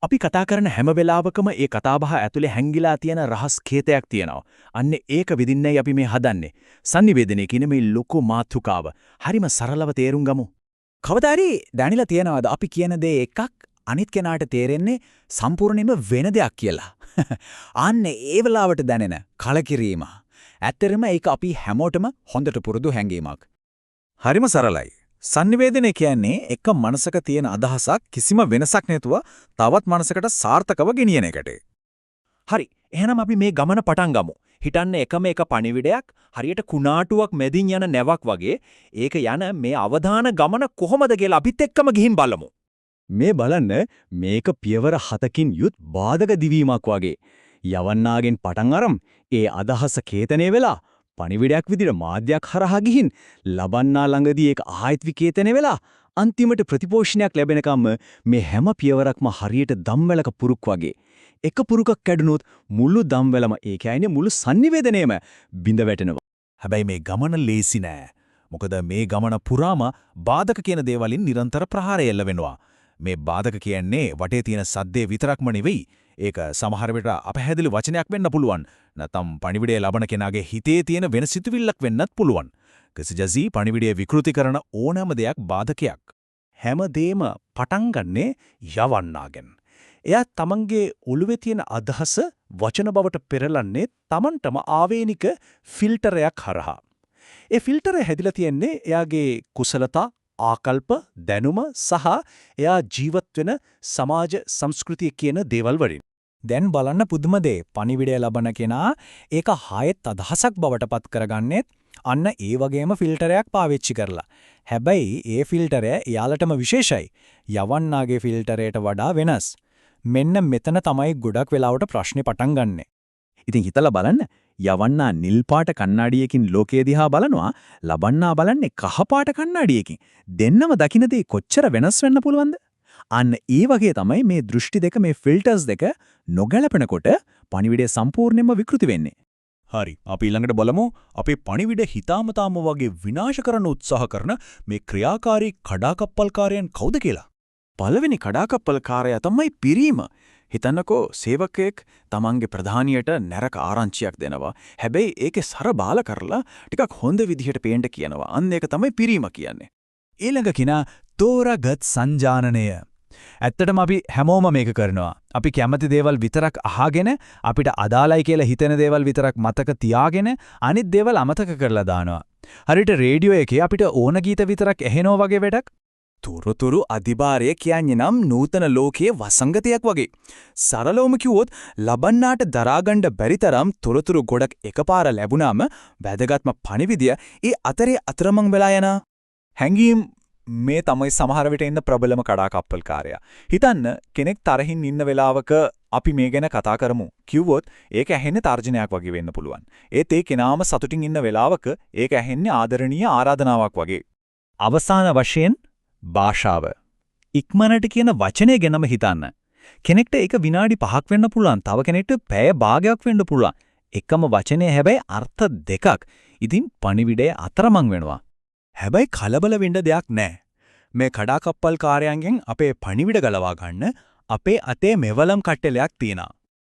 අපි කතා කරන හැම වෙලාවකම ඒ කතාබහ ඇතුලේ හැංගිලා තියෙන රහස් කේතයක් තියෙනවා. අන්නේ ඒක විදින්නයි අපි මේ හදන්නේ. sannivedanaye කියන මේ ලොකු මාතෘකාව. හරිම සරලව තේරුම් ගමු. කවදාරි දැනিলা තියනවාද අපි කියන දේ එකක් අනිත් කෙනාට තේරෙන්නේ සම්පූර්ණයෙන්ම වෙන දෙයක් කියලා. අන්නේ ඒ වෙලාවට දැනෙන කලකිරීම. ඇත්තරම ඒක අපි හැමෝටම හොඳට පුරුදු හැඟීමක්. හරිම සරලයි. sannivedanaye කියන්නේ එක මනසක තියෙන අදහසක් කිසිම වෙනසක් නැතුව තවත් මනසකට සාර්ථකව ගෙනියන එකට. හරි. එහෙනම් අපි මේ ගමන පටන් ගමු. හිතන්නේ එකම එක පණිවිඩයක් හරියට කුණාටුවක් මැදින් යන නැවක් වගේ ඒක යන මේ අවධාන ගමන කොහොමද කියලා අපිත් එක්කම ගිහින් බලමු. මේ බලන්න මේක පියවර 7කින් යුත් බාධක දිවීමක් වගේ. යවන්නාගෙන් පටන් අරන් ඒ අදහස කේතනේ වෙලා පණිවිඩයක් විදිහට මාධ්‍යයක් හරහා ගිහින් ලබන්නා ළඟදී ඒක ආයත් විකේතනේ වෙලා අන්තිමට ප්‍රතිපෝෂණයක් ලැබෙනකම් මේ හැම පියවරක්ම හරියට දම්වැලක පුරුක් වගේ. එක පුරුකක් කැඩුනොත් මුළු දම්වැලම ඒ කියන්නේ මුළු sannivedanayeම බිඳ වැටෙනවා. හැබැයි මේ ගමන ලේසි නෑ. මොකද මේ ගමන පුරාම බාධක කියන දේවලින් නිරන්තර ප්‍රහාරය එල්ල වෙනවා. මේ බාධක කියන්නේ වටේ තියෙන සද්දේ විතරක්ම නෙවෙයි. ඒක සමහර විට අපහැදිලි වචනයක් වෙන්න පුළුවන්. නැත්නම් පණිවිඩය ලබන කෙනාගේ හිතේ තියෙන වෙන සිතුවිල්ලක් වෙන්නත් පුළුවන්. කිසිජසි පණිවිඩය විකෘති කරන ඕනෑම දෙයක් බාධකයක්. හැමදේම පටන් ගන්නේ යවන්නාගෙන්. එයා තමන්ගේ ඔළුවේ තියෙන අදහස වචන බවට පෙරලන්නේ තමන්ටම ආවේනික ෆිල්ටරයක් හරහා. ඒ ෆිල්ටරය හැදිලා තියෙන්නේ එයාගේ කුසලතා, ආකල්ප, දැනුම සහ එයා ජීවත් වෙන සමාජ සංස්කෘතිය කියන දේවල් වලින්. දැන් බලන්න පුදුම දේ පණිවිඩය ලබන කෙනා ඒක හායෙත් අදහසක් බවට පත් කරගන්නෙත් අන්න ඒ වගේම ෆිල්ටරයක් පාවිච්චි කරලා. හැබැයි ඒ ෆිල්ටරය එයාලටම විශේෂයි. යවන්නාගේ ෆිල්ටරයට වඩා වෙනස්. මෙන්න මෙතන තමයි ගොඩක් වෙලාවට ප්‍රශ්නේ පටන් ගන්නෙ. ඉතින් හිතලා බලන්න යවන්නා නිල් පාට කණ්ණාඩියකින් ලෝකයේ දිහා බලනවා ලබන්නා බලන්නේ කහ පාට කණ්ණාඩියකින්. දෙන්නම දකින්න දේ කොච්චර වෙනස් වෙන්න පුළුවන්ද? අන්න ඒ වගේ තමයි මේ දෘෂ්ටි දෙක මේ ෆිල්ටර්ස් දෙක නොගැලපෙනකොට පණිවිඩය සම්පූර්ණයෙන්ම විකෘති වෙන්නේ. හරි. අපි ඊළඟට බලමු අපේ පණිවිඩ හිතාමතාම වගේ විනාශ කරන්න උත්සාහ කරන මේ ක්‍රියාකාරී කඩාකප්පල්කාරයන් කවුද කියලා. පළවෙනි කඩාකප්පල්කාරයා තමයි පිරීම. හිතන්නකෝ සේවකයෙක් තමන්ගේ ප්‍රධානියට නරක ආරංචියක් දෙනවා. හැබැයි ඒකේ සර බාල කරලා ටිකක් හොඳ විදිහට පේන්න කියනවා. අන්න ඒක තමයි පිරීම කියන්නේ. ඊළඟ කිනා තෝරාගත් සංජානනය. ඇත්තටම අපි හැමෝම මේක කරනවා. අපි කැමති දේවල් විතරක් අහගෙන අපිට අදාළයි කියලා හිතෙන දේවල් විතරක් මතක තියාගෙන අනිත් දේවල් අමතක කරලා දානවා. හරියට රේඩියෝ එකේ අපිට ඕන ගීත විතරක් ඇහෙනවා වගේ වැඩක්. තුරුතුරු අධිභාරය කියන්නේ නම් නූතන ලෝකයේ වසංගතයක් වගේ. සරලවම කිව්වොත් ලබන්නාට දරාගන්න බැරි තරම් තොරතුරු ගොඩක් එකපාර ලැබුණාම වැදගත්ම පණිවිඩය ඒ අතරේ අතරමං වෙලා යන හැංගීම් මේ තමයි සමහර විට ඉන්න ප්‍රබලම කඩාකප්පල්කාරයා. හිතන්න කෙනෙක් තරහින් ඉන්න වෙලාවක අපි මේ ගැන කතා කරමු කිව්වොත් ඒක ඇහෙන්නේ තර්ජනයක් වගේ වෙන්න පුළුවන්. ඒත් ඒ කෙනාම සතුටින් ඉන්න වෙලාවක ඒක ඇහෙන්නේ ආදරණීය ආරාධනාවක් වගේ. අවසාන වශයෙන් භාෂාව. ඉක්මනට කියන වචනය ගැනම හිතන්න. කෙනෙක්ට ඒක විනාඩි 5ක් වෙන්න පුළුවන්. තව කෙනෙක්ට පැය භාගයක් වෙන්න පුළුවන්. එකම වචනේ හැබැයි අර්ථ දෙකක්. ඉතින් පණිවිඩය අතරමං වෙනවා. හැබැයි කලබල වෙන්න දෙයක් නැහැ. මේ කඩාකප්පල්කාරයන්ගෙන් අපේ පණිවිඩ ගලවා ගන්න අපේ අතේ මෙවලම් කට්ටලයක් තියෙනවා.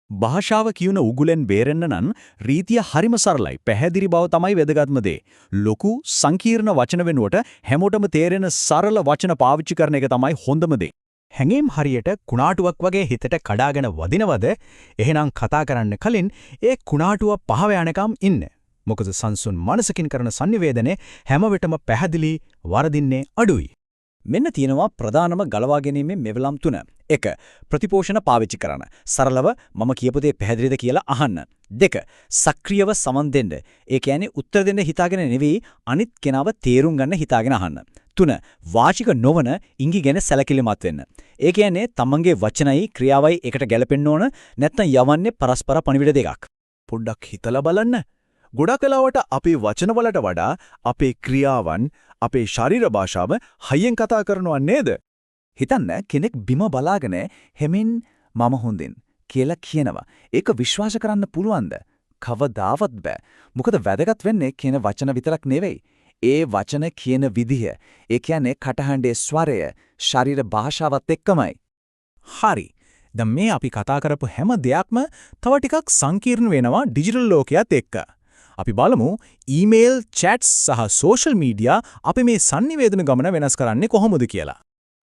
භාෂාව කියන උගුලෙන් බේරෙන්න නම් රීතිය හරිම සරලයි. පැහැදිලි බව තමයි වැදගත්ම දේ. ලොකු සංකීර්ණ වචන වෙනුවට හැමෝටම තේරෙන සරල වචන පාවිච්චි කරන එක තමයි හොඳම දේ. හැඟීම් හරියට කුණාටුවක් වගේ හිතට කඩාගෙන වදිනවද? එහෙනම් කතා කරන්න කලින් ඒ කුණාටුව පහව යනකම් ඉන්න. මොකද සංසුන් මනසකින් කරන sannivedanaye හැම වෙලටම පැහැදිලි වරදින්නේ අඩුයි. මෙන්න තියෙනවා ප්‍රධානම ගලවා ගැනීමේ මෙවලම් 3. 1. ප්‍රතිපෝෂණ පාවිච්චි කරන්න. සරලව මම කියපු දේ පැහැදිලිද කියලා අහන්න. 2. සක්‍රියව සමන් දෙන්න. ඒ කියන්නේ උත්තර දෙන්න හිතාගෙන නෙවෙයි අනිත් කෙනාව තේරුම් ගන්න හිතාගෙන අහන්න. 3. වාචික නොවන ඉඟි ගැන සැලකිලිමත් වෙන්න. ඒ කියන්නේ තමන්ගේ වචනයි ක්‍රියාවයි එකට ගැලපෙන්න ඕන නැත්නම් යවන්නේ පරස්පර පණිවිඩ දෙකක්. පොඩ්ඩක් හිතලා බලන්න. ගොඩක් වෙලාවට අපේ වචන වලට වඩා අපේ ක්‍රියාවන් අපේ ශරීර භාෂාව හයියෙන් කතා කරනවා නේද? හිතන්න කෙනෙක් බිම බලාගෙන හැමින් මම හොඳින් කියලා කියනවා. ඒක විශ්වාස කරන්න පුළුවන්ද? කවදාවත් බෑ. මොකද වැදගත් වෙන්නේ කියන වචන විතරක් නෙවෙයි. ඒ වචන කියන විදිහ. ඒ කියන්නේ කටහඬේ ස්වරය, ශරීර භාෂාවත් එක්කමයි. හරි. දැන් මේ අපි කතා කරපු හැම දෙයක්ම තව ටිකක් සංකීර්ණ වෙනවා ඩිජිටල් ලෝකයේත් එක්ක. අපි බලමු ඊමේල්, chats සහ සෝෂල් මීඩියා අපි මේ sannivedana ගමන වෙනස් කරන්නේ කොහොමද කියලා.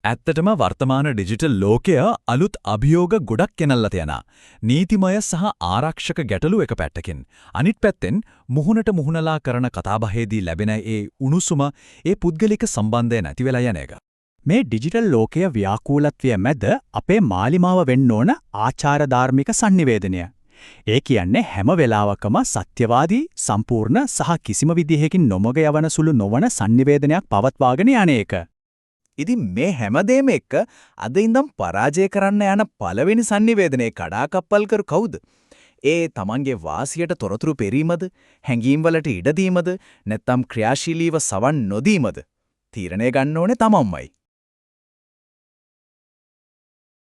ඇත්තටම වර්තමාන ඩිජිටල් ලෝකය අලුත් අභියෝග ගොඩක් ගෙනල්ලා තියෙනවා. නීතිමය සහ ආරක්ෂක ගැටලු එක පැත්තකින්. අනිත් පැත්තෙන් මුහුණට මුහුණලා කරන කතාබහේදී ලැබෙන ඒ උණුසුම, ඒ පුද්ගලික සම්බන්ධය නැති වෙලා යන එක. මේ ඩිජිටල් ලෝකයේ ව්‍යාකූලත්වය මැද අපේ මාලිමාව වෙන්න ඕන ආචාර ධාර්මික sannivedanaya. ඒ කියන්නේ හැම වෙලාවකම සත්‍යවාදී, සම්පූර්ණ සහ කිසිම විදිහකින් නොමග යවන සුළු නොවන sannivedanayak පවත්වාගෙන යන එක. ඉතින් මේ හැමදේම එක්ක අද ඉඳන් පරාජය කරන්න යන පළවෙනි sannivedanaye කඩාකප්පල් කරු කවුද? ඒ තමන්ගේ වාසියට තොරතුරු පෙරීමද, හැඟීම්වලට ඉඩ දීමද, නැත්නම් ක්‍රියාශීලීව සවන් නොදීමද? තීරණය ගන්න ඕනේ තමන්මයි.